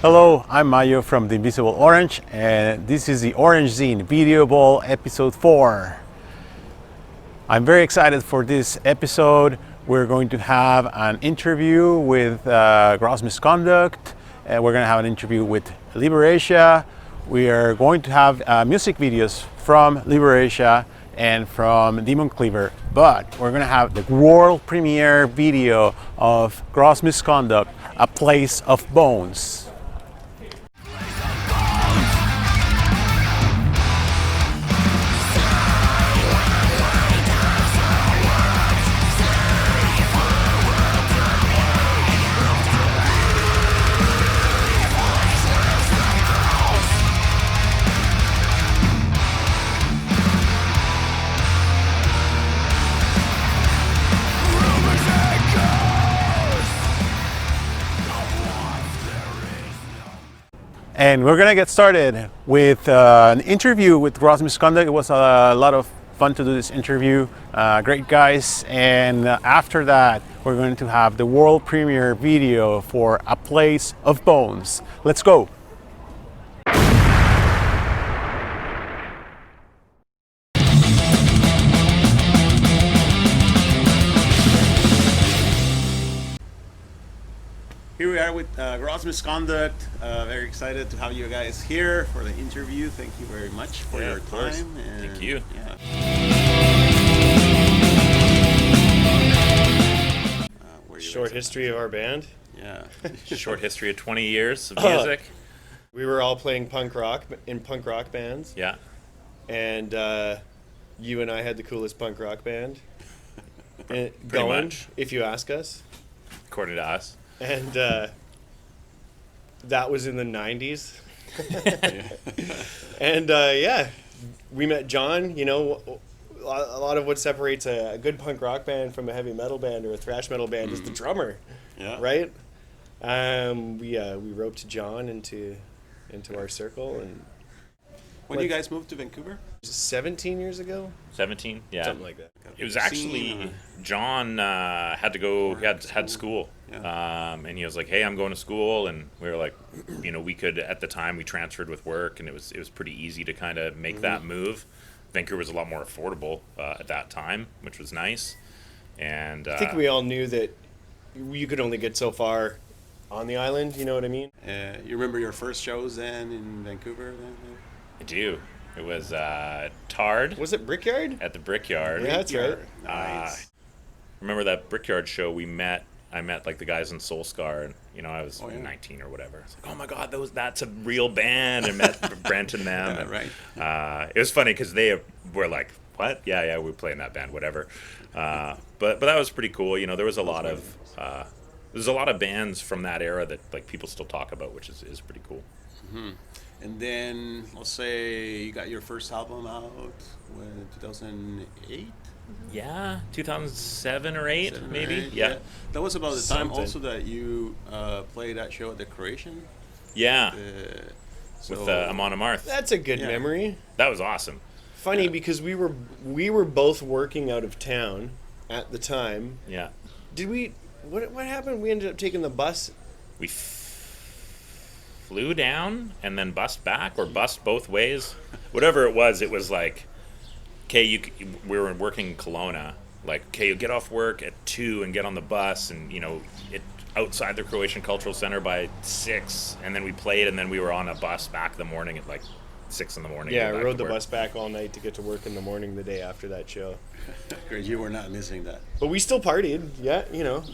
Hello, I'm Mayo from The Invisible Orange, and this is the orangEzine Video Ball episode 4. I'm very excited for this episode. We're going to have an interview with GROSS MISCONDUCT, and we're going to have an interview with Liberatia. We are going to have music videos from Liberatia and from Demon Cleaver, but we're going to have the world premiere video of GROSS MISCONDUCT, A Place of Bones. And we're gonna get started with an interview with GROSS MISCONDUCT. It was a lot of fun to do this interview. Great guys. And after that, we're going to have the world premiere video for A Place of Bones. Let's go. Here we are with GROSS MISCONDUCT. Very excited to have you guys here for the interview. Thank you very much for your time. And thank you. Short history of our band. Yeah. Short history of 20 years of music. We were all playing punk rock in punk rock bands. Yeah. And you and I had the coolest punk rock band Pretty much. if you ask us. According to us. And that was in the 90s. And we met John. You know, a lot of what separates a good punk rock band from a heavy metal band or a thrash metal band is the drummer. Yeah. Right? We roped John into our circle. And when you guys moved to Vancouver? 17 years ago? 17, yeah. Something like that. It was actually, John had to go, he had school. Yeah. And he was like, hey, I'm going to school. And we were like, you know, we could, at the time, we transferred with work, and it was pretty easy to kind of make that move. Vancouver was a lot more affordable at that time, which was nice. And I think we all knew that you could only get so far on the island, you know what I mean? You remember your first shows then in Vancouver? I do. It was Tard. Was it Brickyard? At the Brickyard. Yeah, that's right. Nice. Remember that Brickyard show I met like the guys in Soul Scar, and you know, I was 19 or whatever. It's like, oh my God, that's a real band, and met Brent and them. Yeah, right. It was funny because they were like, what? Yeah, we're playing that band, whatever. But that was pretty cool. You know, there was a lot of there's a lot of bands from that era that like people still talk about, which is pretty cool. Mm-hmm. And then, let's say you got your first album out in 2008? Yeah, 2007 or 8, maybe. 8, yeah. That was about the time also that you played that show at the Croatian. Yeah. So with Amon Amarth. That's a good memory. That was awesome. Funny because we were both working out of town at the time. Yeah. Did we? What happened? We ended up taking the bus. We flew down and then bussed back, or bussed both ways. Whatever it was like, okay, we were working in Kelowna. Like, okay, you get off work at 2 and get on the bus, and you know, outside the Croatian Cultural Center by 6, and then we played, and then we were on a bus back the morning at like 6 in the morning. Yeah, I rode the bus back all night to get to work in the morning the day after that show. Great, you were not missing that. But we still partied, yeah, you know.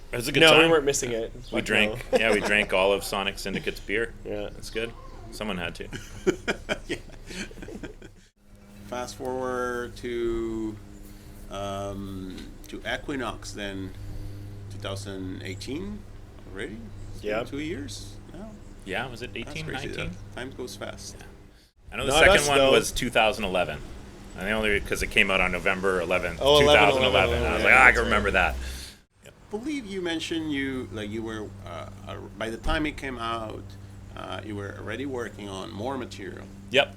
It was a good time. No, we weren't missing it. We drank, we drank all of Sonic Syndicate's beer. Yeah. That's good. Someone had to. Yeah. Fast forward to Equinox then, 2018 already? Yeah. 2 years now? Yeah, was it 18, 19? Time goes fast. Yeah. I know the second one was 2011. And only because it came out on November 11th, 2011. I was like, I can remember that. I believe you mentioned you were by the time it came out, you were already working on more material. Yep.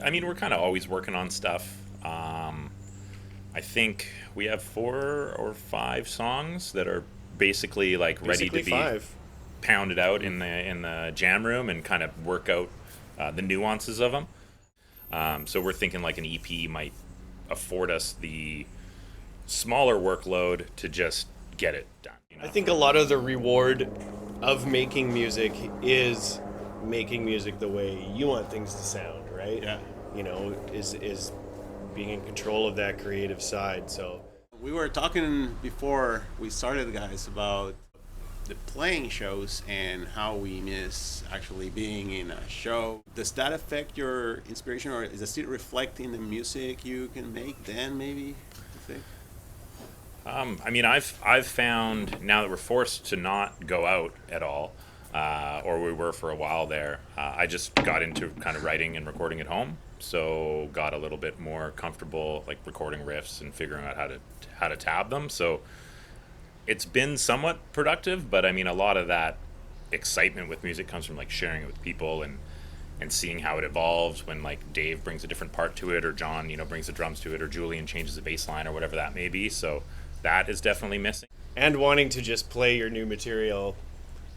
I mean, we're kind of always working on stuff. I think we have 4 or 5 songs that are basically like ready to be. 5. pound it out in the jam room and kind of work out the nuances of them. So we're thinking like an EP might afford us the smaller workload to just get it done. You know? I think a lot of the reward of making music is making music the way you want things to sound, right? Yeah. You know, is being in control of that creative side. So We were talking before we started, guys, about the playing shows and how we miss actually being in a show. Does that affect your inspiration, or does it reflect in the music you can make then, maybe, you think? I mean, I've found now that we're forced to not go out at all, or we were for a while there. I just got into kind of writing and recording at home, so got a little bit more comfortable, like recording riffs and figuring out how to tab them. So it's been somewhat productive, but I mean, a lot of that excitement with music comes from like sharing it with people and seeing how it evolves when like Dave brings a different part to it, or John, you know, brings the drums to it, or Julian changes the bass line or whatever that may be. So that is definitely missing. and wanting to just play your new material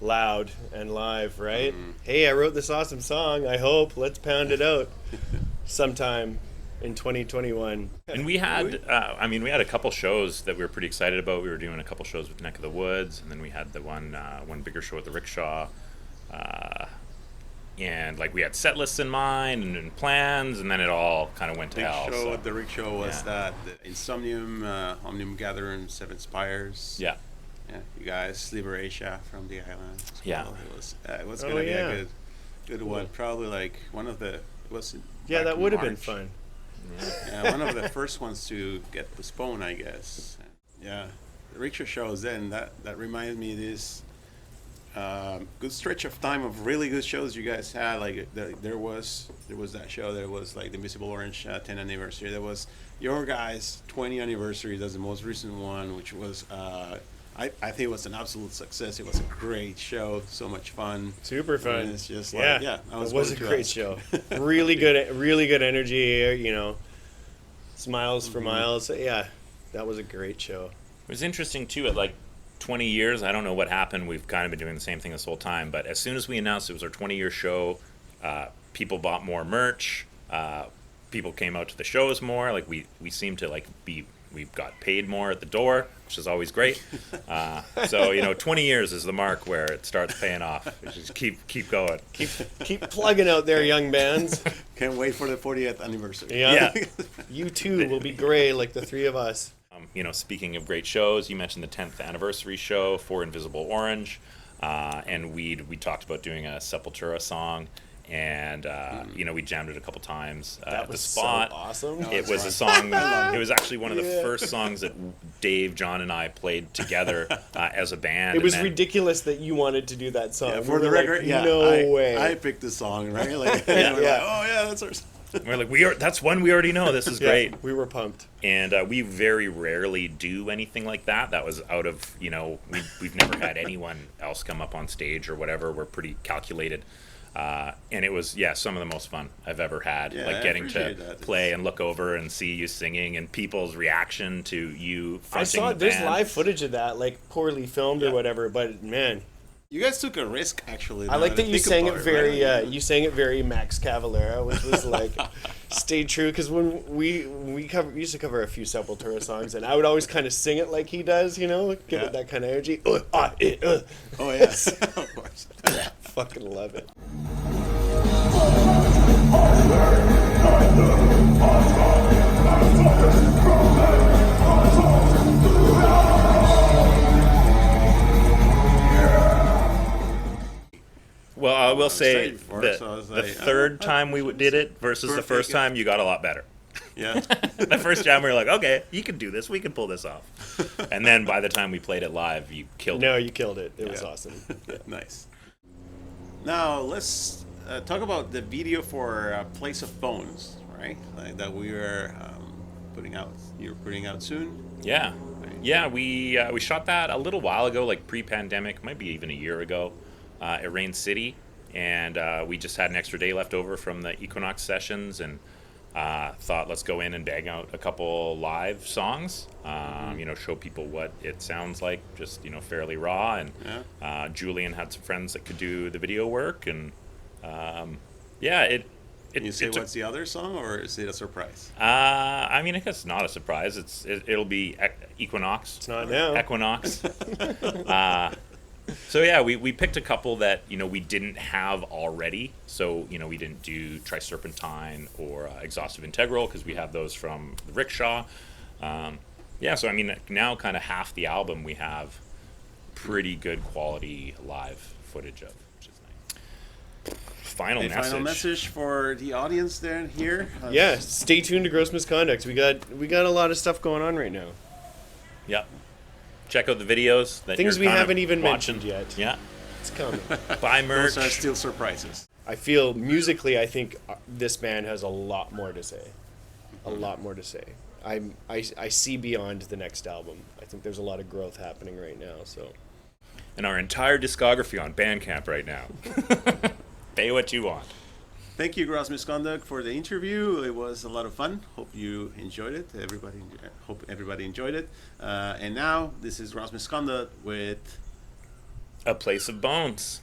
loud and live, right? Hey, I wrote this awesome song. I hope let's pound it out sometime in 2021. And we had, we had a couple shows that we were pretty excited about. We were doing a couple shows with Neck of the Woods, and then we had the one bigger show at the Rickshaw. And like we had set lists in mind and plans, and then it all kind of went to Big hell. show So, at the Rickshaw was that the Insomnium, Omnium Gathering, Seven Spires. yeah. Yeah, you guys, Liberatia from the island. Yeah. Well, it was Oh, gonna be yeah. a good one. Probably like one of the Yeah, back that in would have been March. fun. Yeah, one of the first ones to get postponed, I guess. Yeah, the rickshaw shows. Then that reminded me of this good stretch of time of really good shows you guys had. Like there was that show. There was like the Invisible Orange 10th anniversary. There was your guys' 20th anniversary. That's the most recent one, which was I think it was an absolute success. It was a great show. So much fun. Super fun. And it's just Yeah, like, yeah, it was a great show. Really good energy. You know, smiles for miles. Yeah, that was a great show. It was interesting too. At like 20 years, I don't know what happened. We've kind of been doing the same thing this whole time. But as soon as we announced it was our 20-year show, people bought more merch. People came out to the shows more. Like we seem to like we got paid more at the door, which is always great. So 20 years is the mark where it starts paying off. Just keep going. Keep plugging out there, young bands. Can't wait for the 40th anniversary. Yeah. You too will be gray like the three of us. Speaking of great shows, you mentioned the 10th anniversary show for Invisible Orange, and we talked about doing a Sepultura song, and we jammed it a couple times at the spot. So awesome. It was a song. It was actually one of the first songs that Dave, John, and I played together as a band. It was and then, ridiculous that you wanted to do that song. Yeah, We for the were record, like, yeah, no way. I picked the song, right? Like, we're like, oh yeah, that's our song. we're like, that's one we already know. This is Yeah, great. we were pumped. And we very rarely do anything like that. That was out of, we've never had anyone else come up on stage or whatever. We're pretty calculated. And it was, some of the most fun I've ever had. Yeah, like I getting to appreciate that. play and look over and see you singing and people's reaction to you I fronting saw the there's band. live footage of that, like poorly filmed or whatever. But man, You guys took a risk, actually. I like that you sang it very. Right? You sang it very Max Cavalera, which was like, stay true. Because when we used to cover a few Sepultura songs, and I would always kind of sing it like he does, give it that kind of energy. Oh yes, of course. Fucking love it. Well, I will say straight before, that so I was the like, third time we did it versus the Perfect. first time, you got a lot better. Yeah. The first time we were like, okay, you can do this. We can pull this off. And then by the time we played it live, you killed it. No, you killed it. It was awesome. Yeah. Nice. Now let's talk about the video for Place of Bones, right? Like that we were putting out. You're putting out soon. Yeah. Yeah, we shot that a little while ago, like pre-pandemic, might be even a year ago, at Rain City. And we just had an extra day left over from the Equinox sessions. And thought let's go in and bang out a couple live songs, show people what it sounds like, just fairly raw. And Julian had some friends that could do the video work, and Can you say what's the other song, or is it a surprise? I guess it's not a surprise. It'll be Equinox. It's not now. Equinox. So yeah, we picked a couple that we didn't have already. So we didn't do Triserpentine or Exhaustive Integral because we have those from the Rickshaw. So now kind of half the album we have pretty good quality live footage of, which is nice. Final message for the audience here. Yeah, stay tuned to Gross Misconduct. We got a lot of stuff going on right now. Yep. Check out the videos. Things we haven't even mentioned yet. Yeah. It's coming. Buy merch. Those are still surprises. I feel musically, I think this band has a lot more to say. A lot more to say. I see beyond the next album. I think there's a lot of growth happening right now. So. And our entire discography on Bandcamp right now. Pay what you want. Thank you, Gross Misconduct, for the interview. It was a lot of fun. Hope you enjoyed it. Hope everybody enjoyed it. And now, this is Gross Misconduct with A Place of Bones.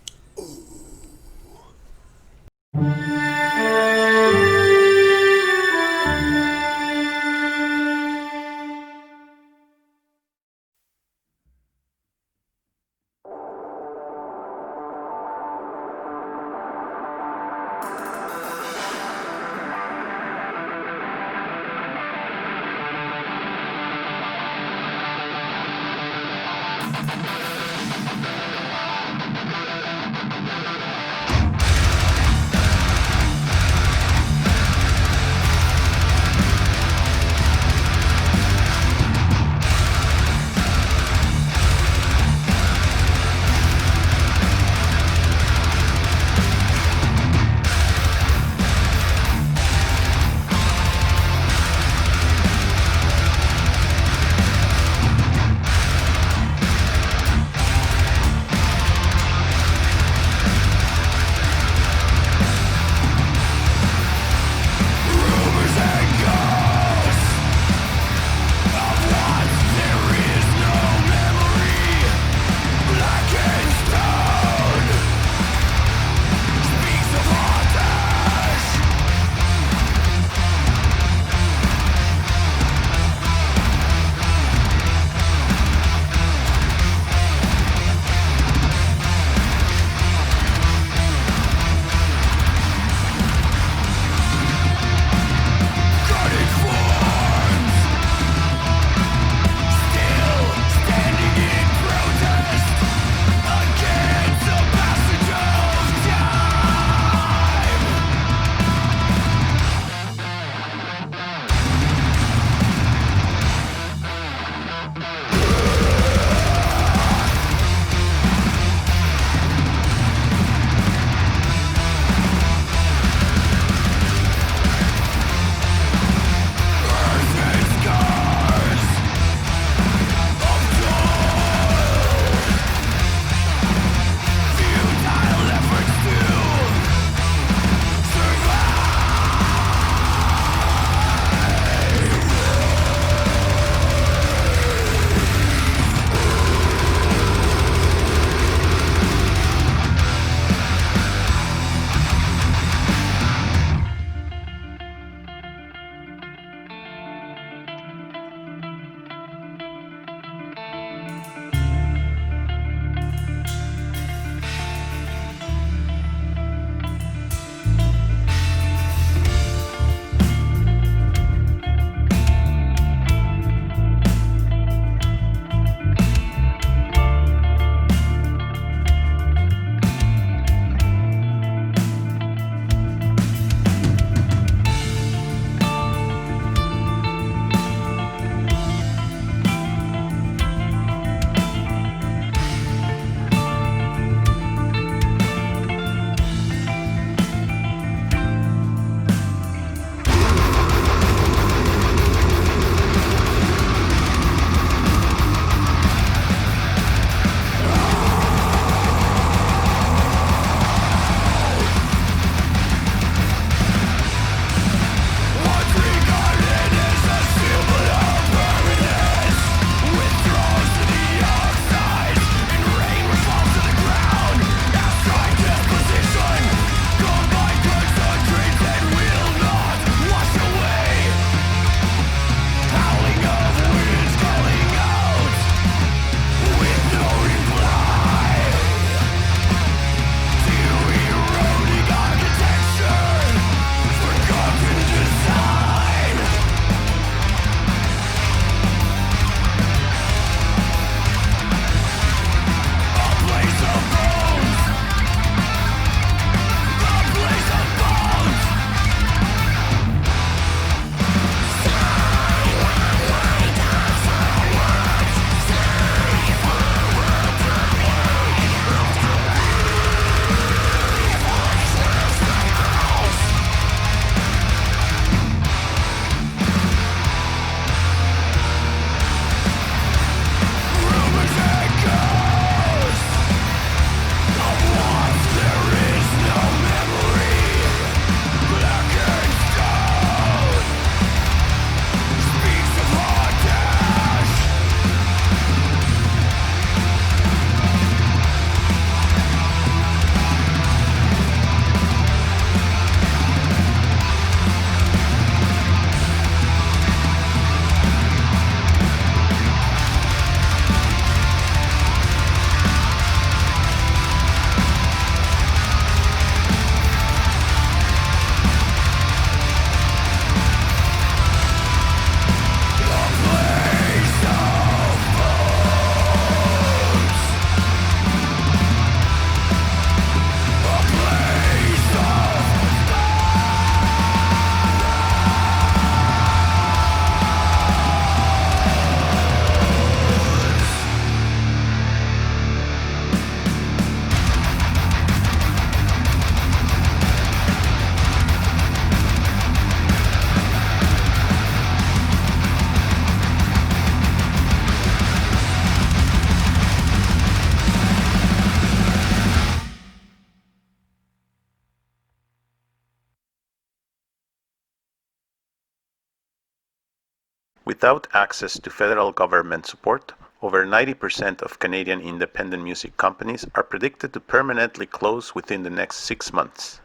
Without access to federal government support, over 90% of Canadian independent music companies are predicted to permanently close within the next 6 months.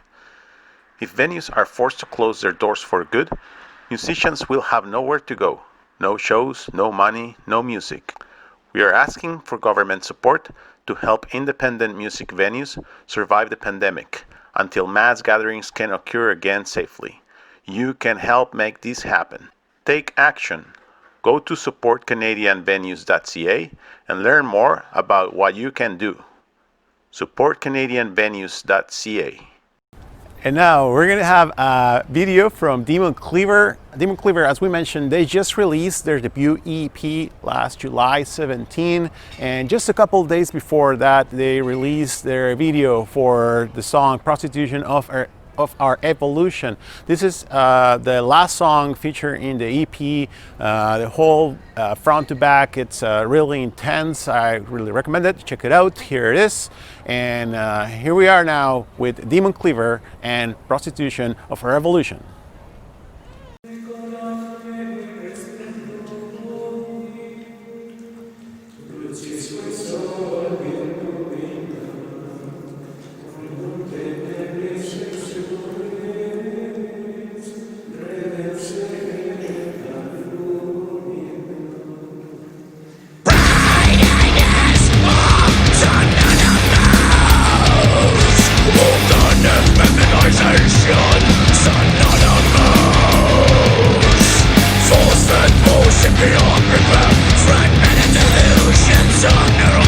If venues are forced to close their doors for good, musicians will have nowhere to go. No shows, no money, no music. We are asking for government support to help independent music venues survive the pandemic until mass gatherings can occur again safely. You can help make this happen. Take action. Go to supportcanadianvenues.ca and learn more about what you can do. supportcanadianvenues.ca. And now we're going to have a video from Demon Cleaver. Demon Cleaver, as we mentioned, they just released their debut EP last July 17. And just a couple of days before that, they released their video for the song Prostitution of Our Evolution. This is the last song featured in the EP. The whole front to back, it's really intense. I really recommend it. Check it out. Here it is. And here we are now with Demon Cleaver and Prostitution of Our Evolution. Beyond repair, fragmented illusions of neural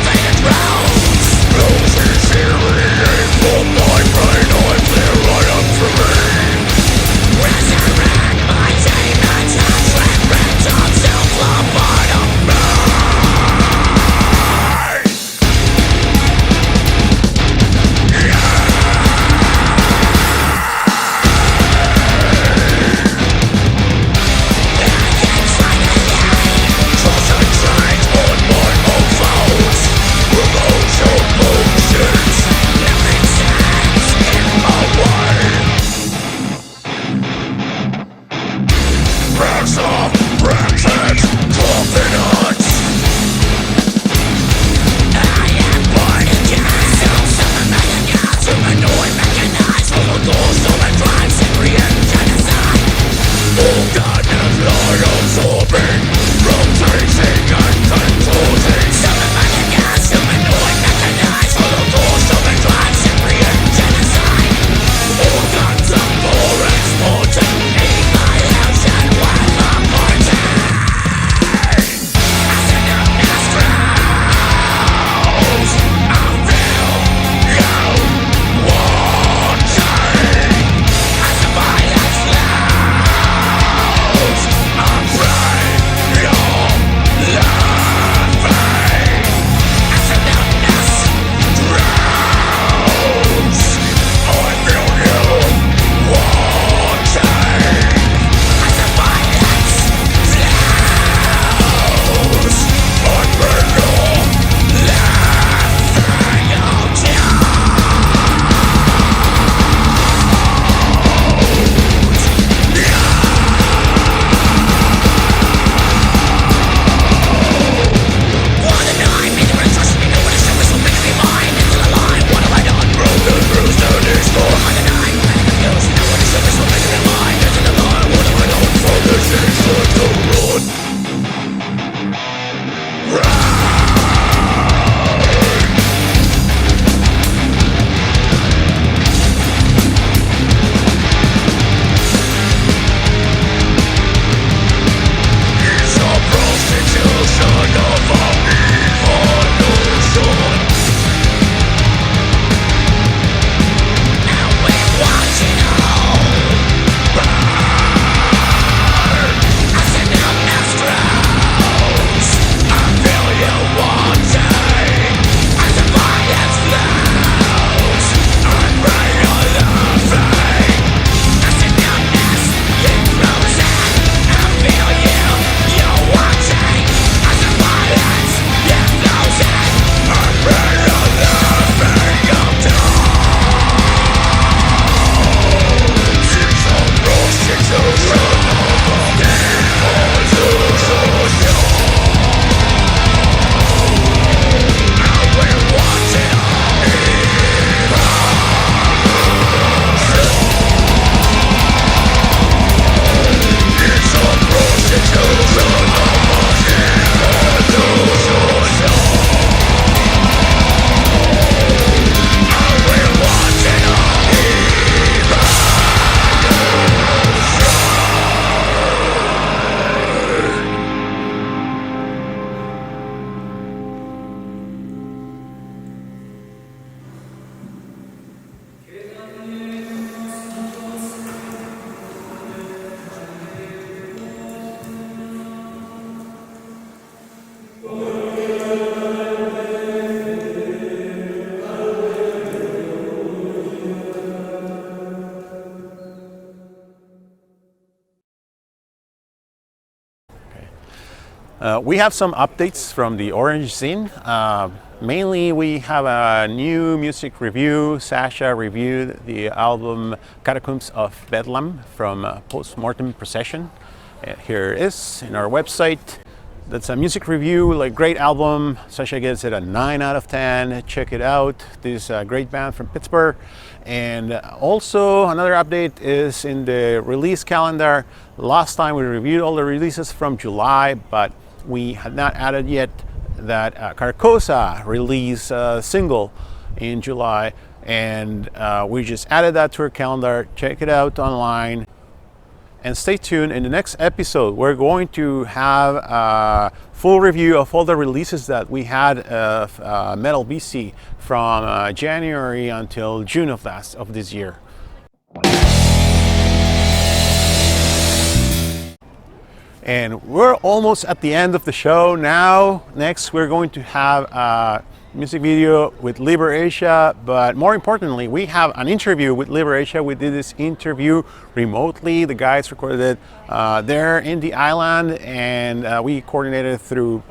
We have some updates from the orangEzine. Mainly, we have a new music review. Sasha reviewed the album Catacombs of Bedlam from Postmortem Procession. Here it is in our website. That's a music review, like great album. Sasha gives it a 9 out of 10. Check it out. This is a great band from Pittsburgh. And also another update is in the release calendar. Last time we reviewed all the releases from July, but we had not added yet that Carcosa release single in July. And we just added that to our calendar. Check it out online. And stay tuned. In the next episode, we're going to have a full review of all the releases that we had of Metal BC from January until June of this year. And we're almost at the end of the show now. Next, we're going to have a music video with Liberatia, but more importantly, we have an interview with Liberatia. We did this interview remotely. The guys recorded it there in the island, and we coordinated through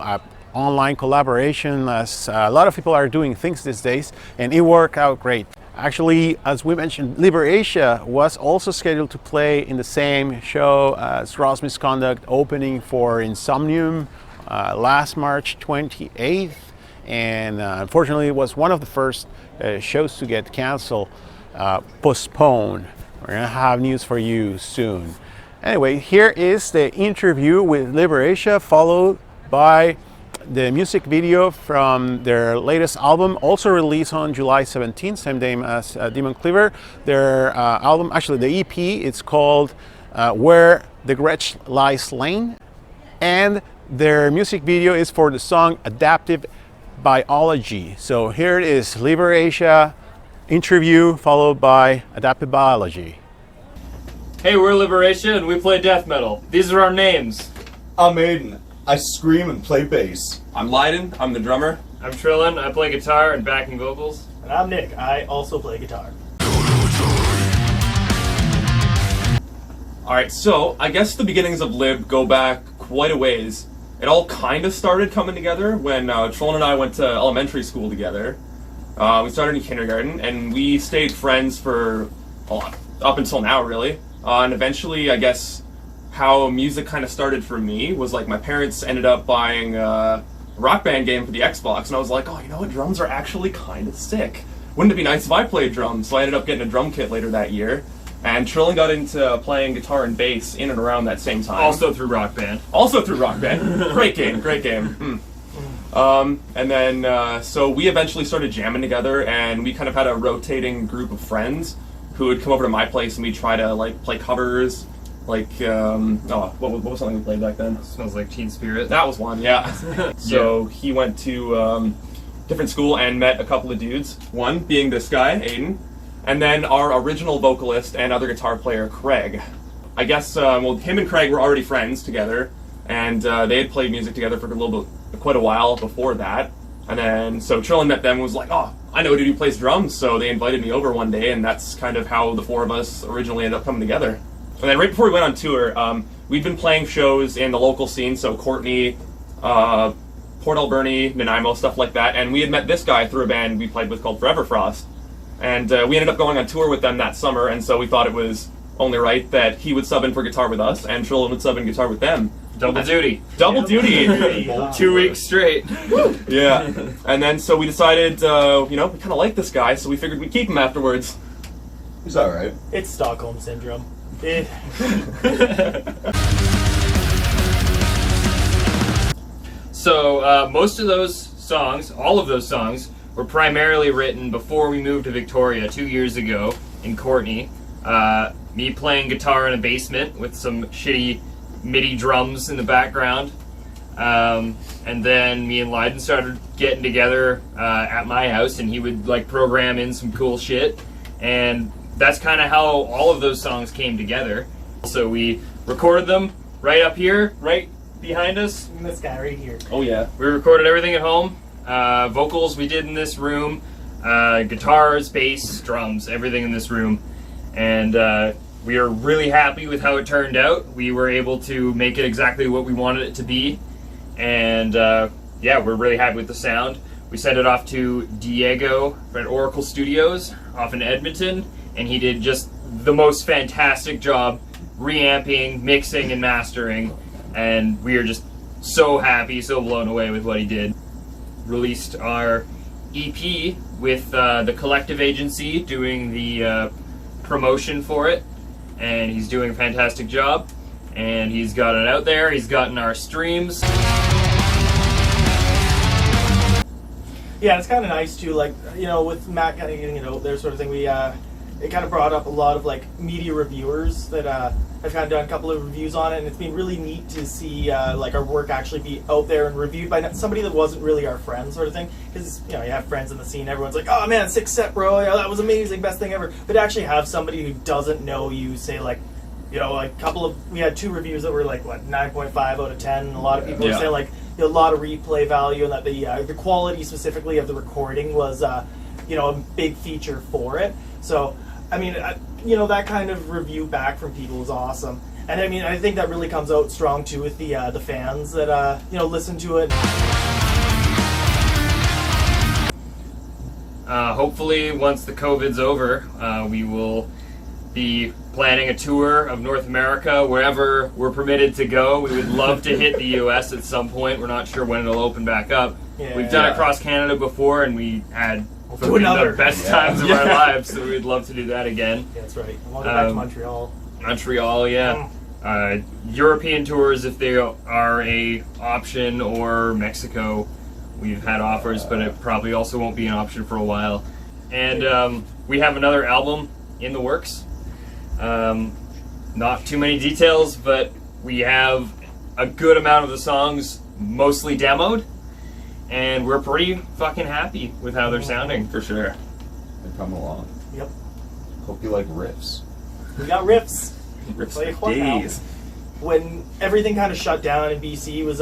online collaboration, as a lot of people are doing things these days, and it worked out great. Actually, as we mentioned, Liberatia was also scheduled to play in the same show as GROSS Misconduct, opening for Insomnium last March 28th. And unfortunately, it was one of the first shows to get canceled, postponed. We're gonna have news for you soon. Anyway, here is the interview with Liberatia, followed by the music video from their latest album, also released on July 17th, same day as Demon Cleaver. Their album, actually the EP, it's called Where the Gretsch Lies Slain. And their music video is for the song Adaptive Biology. So here it is, Liberatia interview followed by Adaptive Biology. Hey, we're Liberatia and we play death metal. These are our names. I'm Aiden. I scream and play bass. I'm Leiden. I'm the drummer. I'm Trillin. I play guitar and backing vocals. And I'm Nick. I also play guitar. Alright, so I guess the beginnings of Lib go back quite a ways. It all kind of started coming together when Trillin and I went to elementary school together. We started in kindergarten, and we stayed friends for up until now, really. And eventually, I guess, how music kind of started for me was like my parents ended up buying a Rock Band game for the Xbox, and I was like, oh, you know what, drums are actually kind of sick. Wouldn't it be nice if I played drums? So I ended up getting a drum kit later that year. And Trillin got into playing guitar and bass in and around that same time. Also through Rock Band. Also through Rock Band. Great game, great game. And then, so we eventually started jamming together, and we kind of had a rotating group of friends who would come over to my place, and we'd try to, like, play covers. Like, what was something we played back then? Smells like Teen Spirit. That was one, yeah. So he went to different school and met a couple of dudes. One being this guy, Aiden. And then our original vocalist and other guitar player, Craig. I guess, well, him and Craig were already friends together, and they had played music together for quite a while before that. And then, so Trillin met them and was like, oh, I know a dude who plays drums, so they invited me over one day, and that's kind of how the four of us originally ended up coming together. And then right before we went on tour, we'd been playing shows in the local scene, so Courtenay, Port Alberni, Nanaimo, stuff like that, and we had met this guy through a band we played with called Forever Frost. And we ended up going on tour with them that summer, and so we thought it was only right that he would sub in for guitar with us, and Trillin would sub in guitar with them. Double duty. Double duty! 2 weeks straight. Yeah. And then, so we decided, we kind of like this guy, so we figured we'd keep him afterwards. He's alright. It's Stockholm Syndrome. So, most of those songs, all of those songs, were primarily written before we moved to Victoria 2 years ago in Courtenay. Me playing guitar in a basement with some shitty MIDI drums in the background. And then me and Leiden started getting together at my house, and he would like program in some cool shit. And that's kind of how all of those songs came together. So we recorded them right up here, right behind us. And this guy right here. Oh yeah. We recorded everything at home. Vocals we did in this room. Guitars, bass, drums, everything in this room. And we are really happy with how it turned out. We were able to make it exactly what we wanted it to be. and yeah, we're really happy with the sound. We sent it off to Diego at Oracle Studios off in Edmonton, and he did just the most fantastic job reamping, mixing, and mastering, and we are just so happy, so blown away with what he did. Released our EP with the Collective Agency doing the promotion for it, and he's doing a fantastic job, and he's got it out there. He's gotten our streams. Yeah, it's kind of nice too, like, you know, with Matt kind of getting it out there sort of thing, we, it kind of brought up a lot of, like, media reviewers that have kind of done a couple of reviews on it, and it's been really neat to see, like, our work actually be out there and reviewed by somebody that wasn't really our friend sort of thing, because, you know, you have friends in the scene, everyone's like, oh man, sick set, bro, yeah, that was amazing, best thing ever, but to actually have somebody who doesn't know you say, like, you know, like, we had 2 reviews that were, like, what, 9.5 out of 10, and a lot of people were saying, like, a lot of replay value, and that the quality specifically of the recording was, you know, a big feature for it. So, I mean, you know, that kind of review back from people is awesome. And I mean, I think that really comes out strong too with the fans that you know, listen to it. Hopefully, once the COVID's over, we will be planning a tour of North America wherever we're permitted to go. We would love to hit the US at some point. We're not sure when it'll open back up. Yeah. We've done it across Canada before, and we had do another. the best times of our lives, so we'd love to do that again. Yeah, that's right. I want to go back to Montreal. Montreal, yeah. European tours, if they are a option, or Mexico. We've had offers, but it probably also won't be an option for a while. And we have another album in the works. Not too many details, but we have a good amount of the songs mostly demoed, and we're pretty fucking happy with how they're sounding, for sure. They're coming along. Yep. Hope you like riffs. We got riffs. Rips Like, for what now? days. When everything kind of shut down in BC was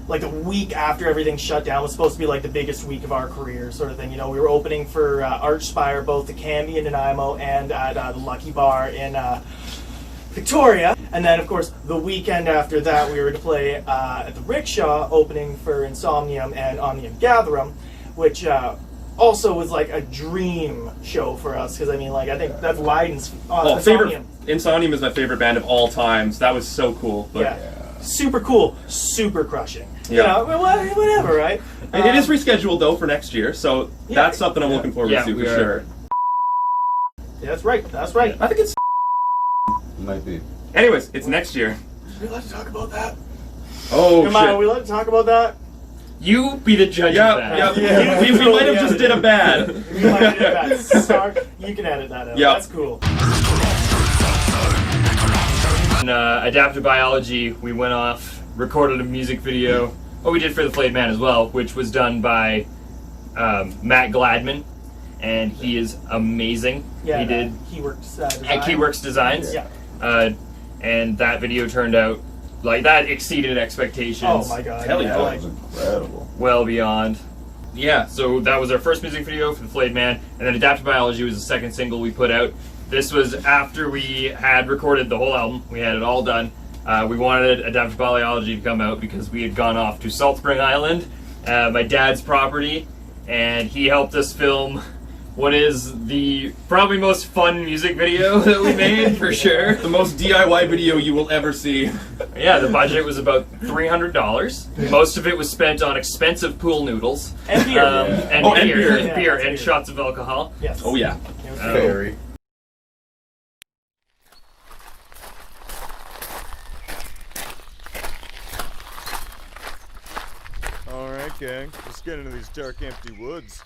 like the week after everything shut down was supposed to be like the biggest week of our career sort of thing. You know, we were opening for Archspire, both the Canby in Nanaimo and at the Lucky Bar in Victoria. And then, of course, the weekend after that, we were to play at the Rickshaw, opening for Insomnium and Omnium Gatherum, which also was like a dream show for us, because I mean, like, I think that's Leiden's favorite Insomnium is my favorite band of all time, so that was so cool. But yeah. Super cool, super crushing. Yeah. You know, whatever, right? it is rescheduled though for next year, so that's something I'm looking forward to we for are. sure. Yeah, that's right. That's right. I think it's. Might be. Anyways, it's next year. Are we allowed to talk about that? Oh Am I, are shit. we allowed to talk about that? You be the judge of that. Yeah. We might have just did a bad. You might have done that. Sorry, you can edit that out. Yeah. That's cool. In Adaptive Biology, we went off, recorded a music video. We did for the Flayed Man as well, which was done by Matt Gladman, and he is amazing. Yeah, he did Keyworks at Design. Keyworks Designs. Yeah. And that video turned out like that exceeded expectations. Oh my god. Hell yeah. That Like, was incredible. Well beyond. Yeah, so that was our first music video for the Flayed Man, and then Adaptive Biology was the second single we put out. This was after we had recorded the whole album. We had it all done. We wanted Adaptive Biology to come out because we had gone off to Salt Spring Island, my dad's property, and he helped us film what is the probably most fun music video that we made, for sure. The most DIY video you will ever see. Yeah, the budget was about $300. Most of it was spent on expensive pool noodles. And beer. And Oh, and beer, beer. Yeah, beer that's and beer. shots of alcohol. Yes. Oh yeah. It was Very. All right, gang. Let's get into these dark, empty woods.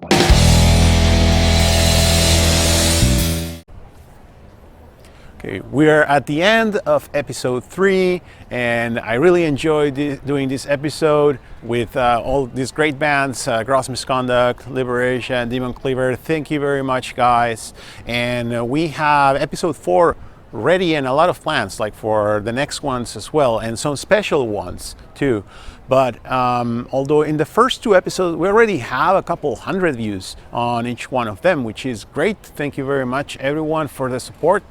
Okay, we are at the end of episode 3, and I really enjoyed doing this episode with all these great bands, GROSS MISCONDUCT, Liberatia, and Demon Cleaver. Thank you very much, guys. And we have episode 4 ready and a lot of plans, like for the next ones as well, and some special ones too. But although in the first 2 episodes we already have a couple hundred views on each one of them, which is great. Thank you very much, everyone, for the support.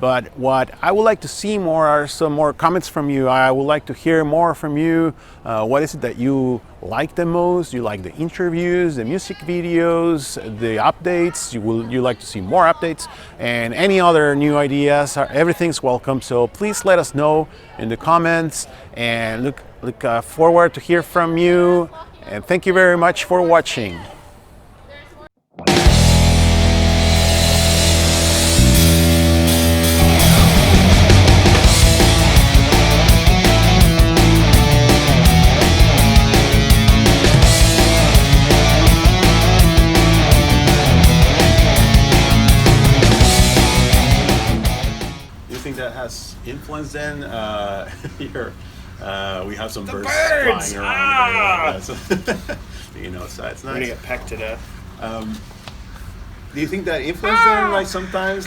But what I would like to see more are some more comments from you. I would like to hear more from you. What is it that you like the most? You like the interviews, the music videos, the updates? You like to see more updates? And any other new ideas? Everything's welcome. So please let us know in the comments, and look forward to hear from you. And thank you very much for watching. Has influence then here we have some birds flying around. You know, so it's nice. I'm gonna get pecked to death. Do you think that influence then, like sometimes